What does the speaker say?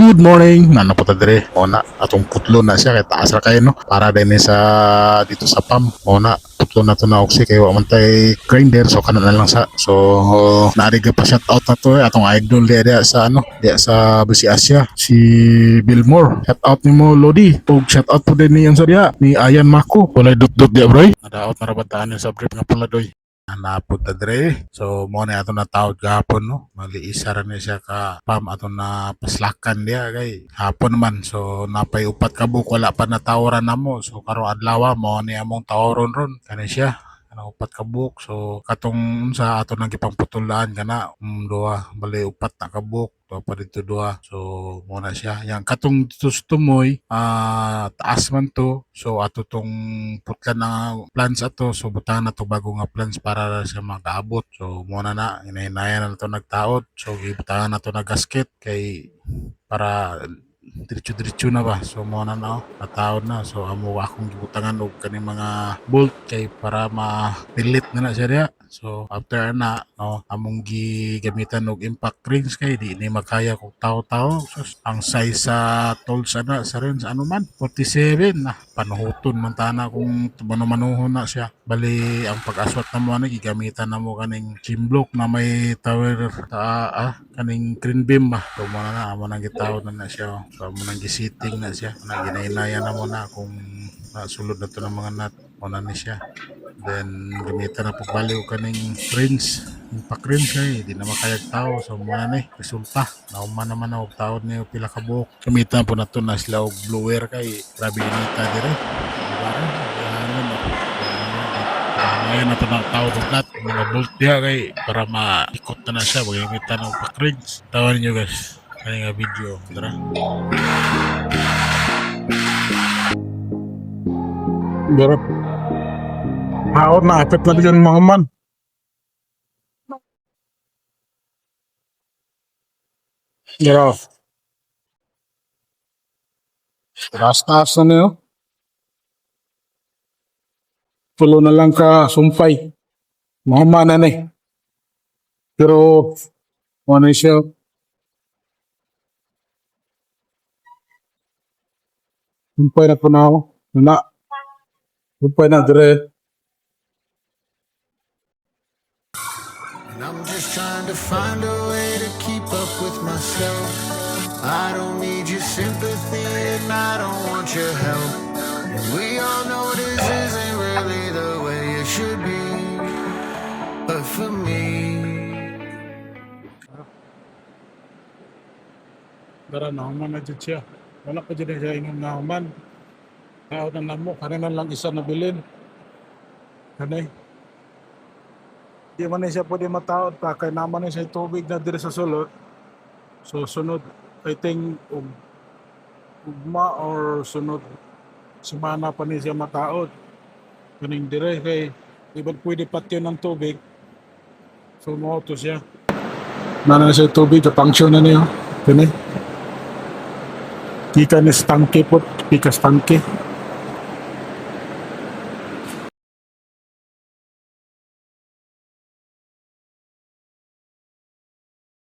Good morning. Nana po ta dire. Ona atong putlo na siya kay taas ra kayo no. Para din sa dito sa PAM. Ona putlo na to na oxy kay wa man tay grinder so kana na lang sa. So naariga pa shout out na to atong idol dia sa ano, dia sa Basi Asia si Billmore. Shout out nimo Lodi. Ug shout out po din ni sa dia ni Ayan Mako. Walay dot dia bro. Nadaot na rabataan sa brief nga pula doy. Napunta dire. So mo na ato na tawag gahapon no. Maliisa ra ni siya ka pam ato na paslakan dia kay hapon man. So napay upat ka buk wala pa na tawaran namo. So karon adlaw mo ni among tawaron ron kani siya. Ano upat ka buk. So katong sa ato nang gipangputulaan kana duha bali upat na ka buk. Duha pa dito duha. So mo na siya. Yang katong dito sa tumoy taas man to. So ato tong putlan na plans ato. So butahan na to bago nga plans para sa makaabot. So muna na hinahinayan na to nagtaod. So gibutahan na to na gasket kay para diretso-diretso na ba. So muna na nataod na. So amo akong gibutangan og kani mga bolt kay para mapilit na siya diha. So after na no among gigamitan og impact rings kay di ni makaya kog tawo-tawo. So, ang size sa tools ana sa rin ano man 47 na panuhuton man tana kung manuhon na siya. Bali ang pag-aswat na mo na gigamitan na mo kaning gym block na may tower kaning green beam ba. So mo na amo nang gitawod na siya. So mo nang gisitting na siya. Ginahinayan na mo na kung nasulod na to ng mga nut mo na ni siya. Then gamitan na pagbaliw kaning rings. Impact rings kay di na makayag tao. So muna ni resulta. Nauman naman og taod ni pila ka buok. Gamitan po na to na sila og blower kay grabe inita dire. Diba? Hangin mo. Ngayon na ito ng tawad og nut. Mga bolt diha kay para maikot na siya. Gamitan og impact rings. Tawan niyo guys. Kani nga video. Tara. Garap. Haot na apit na din mga man. Garap. Taas na niyo. Pulo na lang ka sumpay. Mga man na ni. Pero ano siya. Sumpay na po na ako. Sumpay na dire. And I'm just trying to find a way to keep up with myself. I don't need your sympathy and I don't want your help. And we all know this isn't really the way it should be. But for me, Dara naman na dyan siya. Wala pa dyan siya inom naman. Kaya na namo, kanina lang isa na bilin. Kanay. Di man siya pwede mataod pa. Kaya naman siya tubig na dire sa sulod. So sunod, I think, ugma or sunod, semana pa niya siya mataod. Kaning dire kay, di ba pwede patyo ng tubig. So moto siya. Nana siya tubig, function na niya. Kanay. Kika ni stangke po, kika stangke.